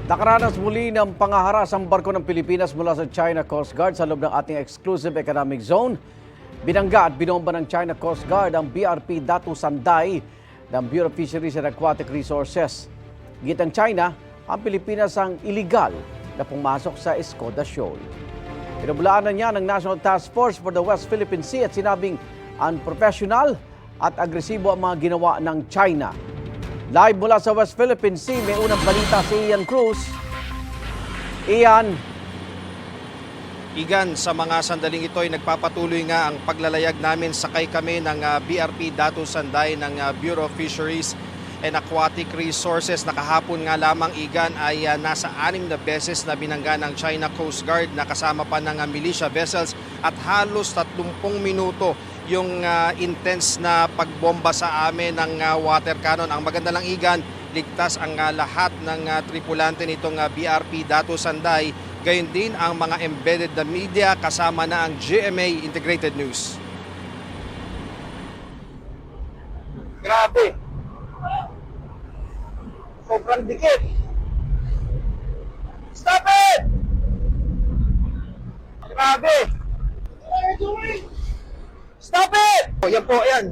Nakaranas muli ng pangaharas ang barko ng Pilipinas mula sa China Coast Guard sa loob ng ating exclusive economic zone. Binangga at binomba ng China Coast Guard ang BRP Datu Sanday ng Bureau of Fisheries and Aquatic Resources. Gitang China, ang Pilipinas ang iligal na pumasok sa Escoda Shoal. Pinabulaanan niya ng National Task Force for the West Philippine Sea at sinabing unprofessional at agresibo ang mga ginawa ng China. Live mula sa West Philippine Sea, may unang balita si Ian Cruz. Igan, sa mga sandaling ito ay nagpapatuloy nga ang paglalayag namin. Sakay kami ng BRP Datu Sanday ng Bureau of Fisheries and Aquatic Resources. Nakahapon nga lamang, Igan, ay nasa 6 na beses na binangga ng China Coast Guard na kasama pa ng militia vessels at halos 30 minuto yung intense na pagbomba sa amin ng water cannon. Ang maganda lang, Igan, ligtas ang lahat ng tripulante nitong BRP Datu Sanday. Gayon din ang mga embedded na media kasama na ang GMA Integrated News. Grabe! Sobrang dikit! Stop it! Grabe! What are you doing? Stop it! Yan po, yan.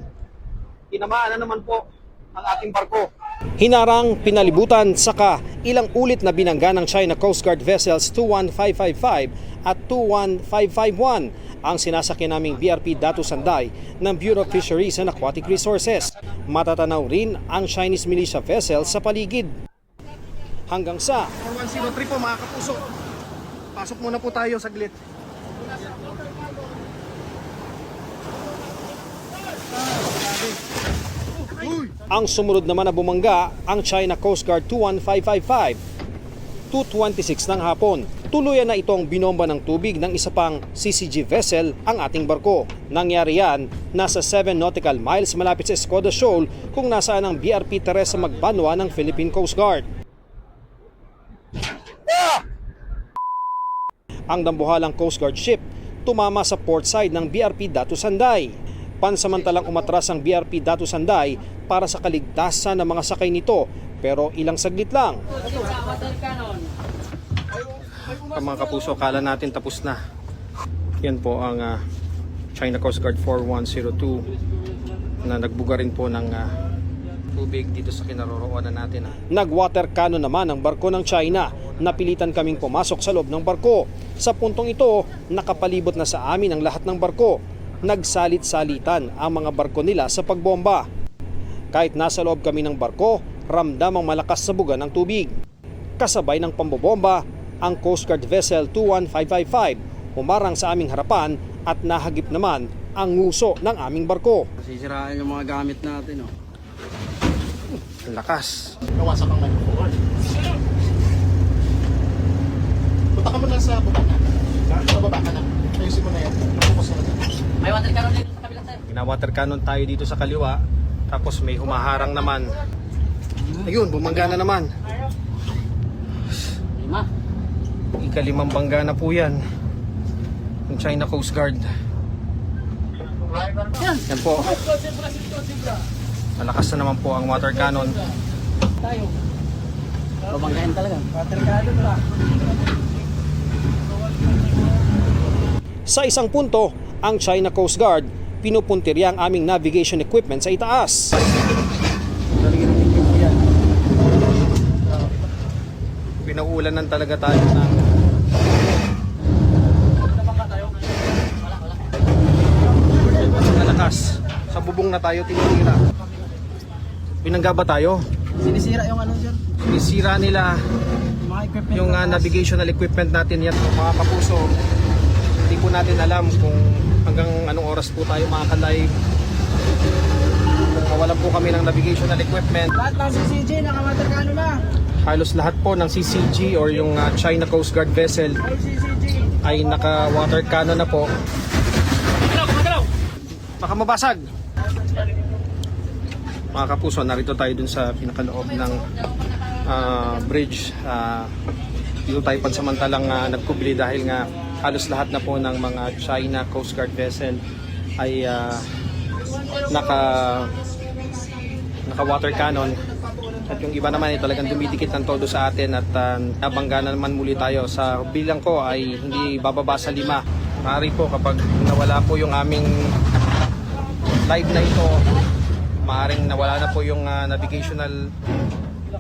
Tinamaan na naman po ang ating barko. Hinarang, pinalibutan, saka ilang ulit na binangga ng China Coast Guard vessels 21555 at 21551 ang sinasakyan naming BRP Datu Sanday ng Bureau of Fisheries and Aquatic Resources. Matatanaw rin ang Chinese militia vessels sa paligid. Hanggang sa 4103 po, mga kapuso. Pasok muna po tayo saglit. Ang sumunod naman na bumangga ang China Coast Guard 21555, 2:26 ng hapon. Tuluyan na itong binomba ng tubig ng isa pang CCG vessel ang ating barko. Nangyari yan nasa 7 nautical miles malapit sa Escoda Shoal kung nasaan ang BRP Teresa Magbanwa ng Philippine Coast Guard. Ang dambuhalang Coast Guard ship tumama sa port side ng BRP Datu Sanday. Pansamantalang umatras ang BRP Datu Sanday para sa kaligtasan ng mga sakay nito, pero ilang saglit lang. Mga kapuso, kala natin tapos na. Yan po ang China Coast Guard 4102 na nagbuga rin po ng tubig dito sa kinaroroonan natin. Nag-water cannon naman ang barko ng China. Napilitan kaming pumasok sa loob ng barko. Sa puntong ito, nakapalibot na sa amin ang lahat ng barko. Nagsalit-salitan ang mga barko nila sa pagbomba. Kahit nasa loob kami ng barko, ramdam ang malakas na buga ng tubig. Kasabay ng pambobomba, ang Coast Guard Vessel 21555 umarang sa aming harapan at nahagip naman ang nguso ng aming barko. Sisirain yung mga gamit natin. Lakas. Nawasak ang microphone. Punta ka muna sa baba na. Sa baba ka na. Ayusin mo na yan. Focus na lang. May water cannon dito sa kabila, sir. Gina-water cannon tayo dito sa kaliwa. Tapos may humaharang naman. Ayun, bumangga na naman. 5. Ika-5 bangga na po yan. Yung China Coast Guard. Yan po. Malakas na naman po ang water cannon. Tayo. Babanggahin talaga. Water cannon pa. Sa isang punto, ang China Coast Guard pinupuntirya ang aming navigation equipment sa itaas. Pinauulanan talaga tayo ng malakas. Sa bubong na tayo tinitira. Binangga ba tayo? Sinisira yung ano, sir? Sinisira nila Mga equipment. yung navigational equipment natin. Yan po, mga kapuso. Hindi po natin alam kung hanggang anong oras po tayo makaka-live. Kung mawalan po kami ng navigational equipment. Lahat ng CCG, naka-water cannon na. Halos lahat po ng CCG or yung China Coast Guard vessel Ay, CCG. ay naka-water cannon na po. Baka mabasag. Mga kapuso, narito tayo dun sa pinakaloob ng bridge. Dito tayo pansamantalang nagkubli dahil nga halos lahat na po ng mga China Coast Guard vessel ay naka water cannon. At yung iba naman ay talagang dumidikit ng todo sa atin at nabangga na naman muli tayo. Sa bilang ko ay hindi bababa sa 5. Maaari po kapag nawala po yung aming live na ito, maaaring nawala na po yung navigational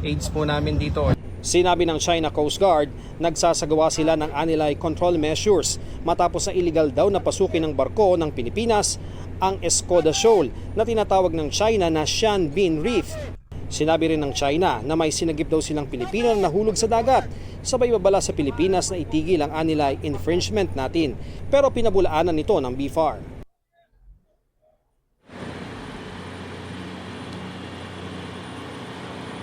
aids po namin dito. Sinabi ng China Coast Guard, nagsasagawa sila ng anti control measures matapos na illegal daw na pasukin ng barko ng Pilipinas ang Escoda Shoal na tinatawag ng China na Xianbin Reef. Sinabi rin ng China na may sinagip daw silang Pilipino na nahulog sa dagat. Sabay babala sa Pilipinas na itigil ang anti infringement natin. Pero pinabulaanan nito ng BFAR.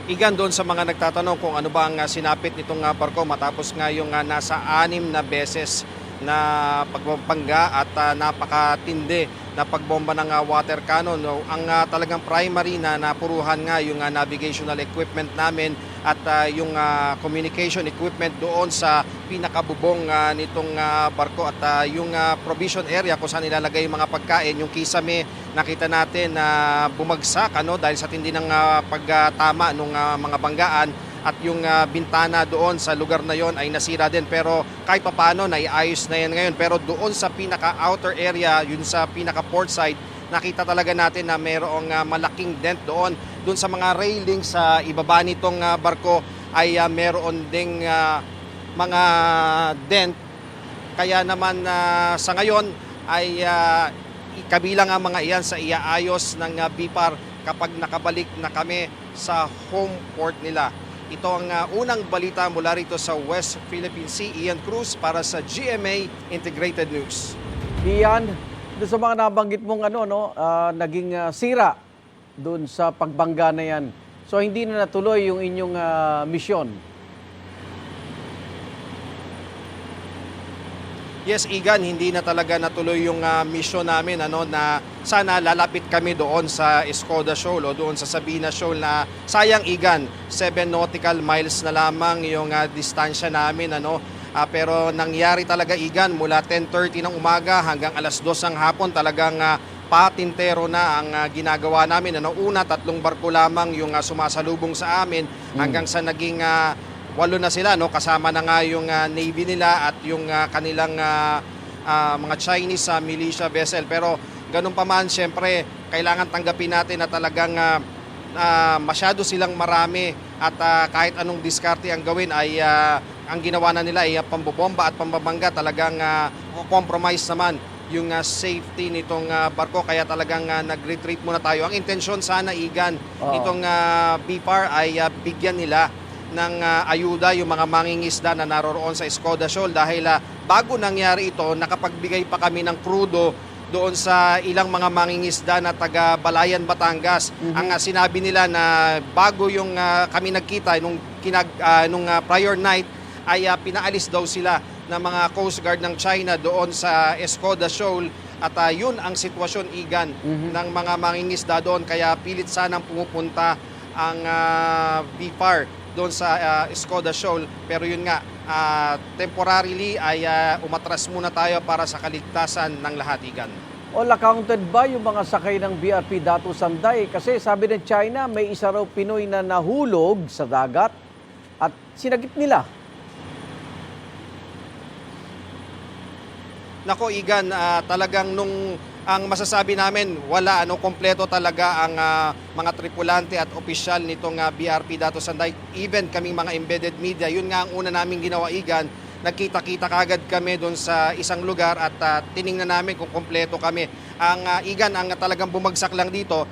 Igan, doon sa mga nagtatanong kung ano ba ang sinapit nitong barko matapos nga yung nasa 6 na beses na pagbabangga at napakatindi na pagbomba ng water cannon. No, ang talagang primary na napuruhan nga yung navigational equipment namin at yung communication equipment doon sa pinakabubong nitong barko at yung provision area kung saan ilalagay yung mga pagkain. Yung kisame nakita natin na bumagsak dahil sa tindi ng pagtama ng mga banggaan. At yung bintana doon sa lugar na yon ay nasira din, pero kahit papaano naiayos na yan ngayon. Pero doon sa pinaka-outer area, yun sa pinaka-port side, nakita talaga natin na mayroong malaking dent doon. Doon sa mga railing sa ibaba nitong barko ay mayroon ding mga dent. Kaya naman sa ngayon ay kabilang ang mga iyan sa iaayos ng BFAR kapag nakabalik na kami sa home port nila. Ito ang unang balita mula rito sa West Philippine Sea. Ian Cruz para sa GMA Integrated News. Ian, doon sa mga nabanggit mong naging sira doon sa pagbangga na yan. So hindi na natuloy yung inyong misyon. Yes, Igan, hindi na talaga natuloy yung mission namin na sana lalapit kami doon sa Escoda Shoal o doon sa Sabina Shoal na sayang, Igan, 7 nautical miles na lamang yung distansya namin pero nangyari talaga, Igan, mula 10:30 ng umaga hanggang alas 2 ng hapon talagang patintero na ang ginagawa namin. Una, 3 barko lamang yung sumasalubong sa amin hanggang sa naging 8 na sila, kasama na nga yung Navy nila at yung kanilang mga Chinese militia vessel. Pero ganun pa man, syempre, kailangan tanggapin natin na talagang masyado silang marami at kahit anong diskarte ang gawin ay ang ginawa na nila ay pambobomba at pambabangga. Talagang compromise naman yung safety nitong barko, kaya talagang nag-retreat muna tayo. Ang intensyon sana, Igan, itong BFAR ay bigyan nila ng ayuda yung mga mangingisda na naroroon sa Escoda Shoal dahil bago nangyari ito, nakapagbigay pa kami ng krudo doon sa ilang mga mangingisda na taga Balayan, Batangas. Ang sinabi nila na bago yung kami nagkita nung prior night ay pinaalis daw sila ng mga Coast Guard ng China doon sa Escoda Shoal at yun ang sitwasyon, Igan, ng mga mangingisda doon, kaya pilit sanang pumupunta ang BFAR doon sa Escoda Shoal. Pero yun nga, temporarily ay umatras muna tayo para sa kaligtasan ng lahat, Igan. All accounted ba yung mga sakay ng BRP Datu Sanday? Kasi sabi ng China, may isa raw Pinoy na nahulog sa dagat at sinagip nila. Nako, Igan, talagang ang masasabi namin, wala, kompleto talaga ang mga tripulante at opisyal nitong BRP Datu Sanday. Even kaming mga embedded media, yun nga ang una namin ginawa, Igan. Nagkita-kita kagad kami doon sa isang lugar at tiningnan namin kung kompleto kami. Igan, ang talagang bumagsak lang dito,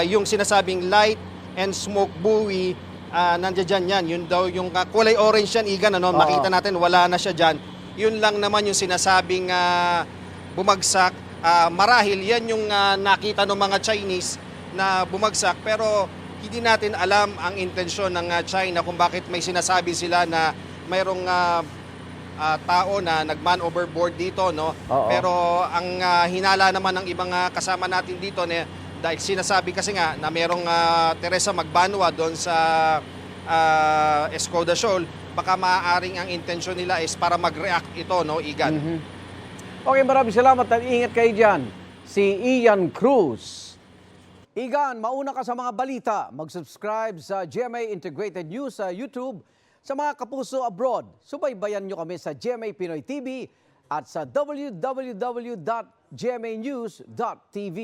yung sinasabing light and smoke buoy, nandiyan yan. Yun daw yung kulay orange yan, Igan, makita natin, wala na siya dyan. Yun lang naman yung sinasabing bumagsak. Marahil yan yung nakita ng mga Chinese na bumagsak, pero hindi natin alam ang intensyon ng China kung bakit may sinasabi sila na mayroong tao na nagman overboard dito, Pero ang hinala naman ng ibang kasama natin dito dahil sinasabi kasi nga na mayroong Teresa Magbanwa doon sa Escoda Shoal, baka maaaring ang intensyon nila is para mag-react ito, Igan. Okay, maraming salamat at ingat kayo dyan. Si Ian Cruz. Igan, mauna ka sa mga balita. Mag-subscribe sa GMA Integrated News sa YouTube. Sa mga kapuso abroad, subaybayan nyo kami sa GMA Pinoy TV at sa www.gmanews.tv.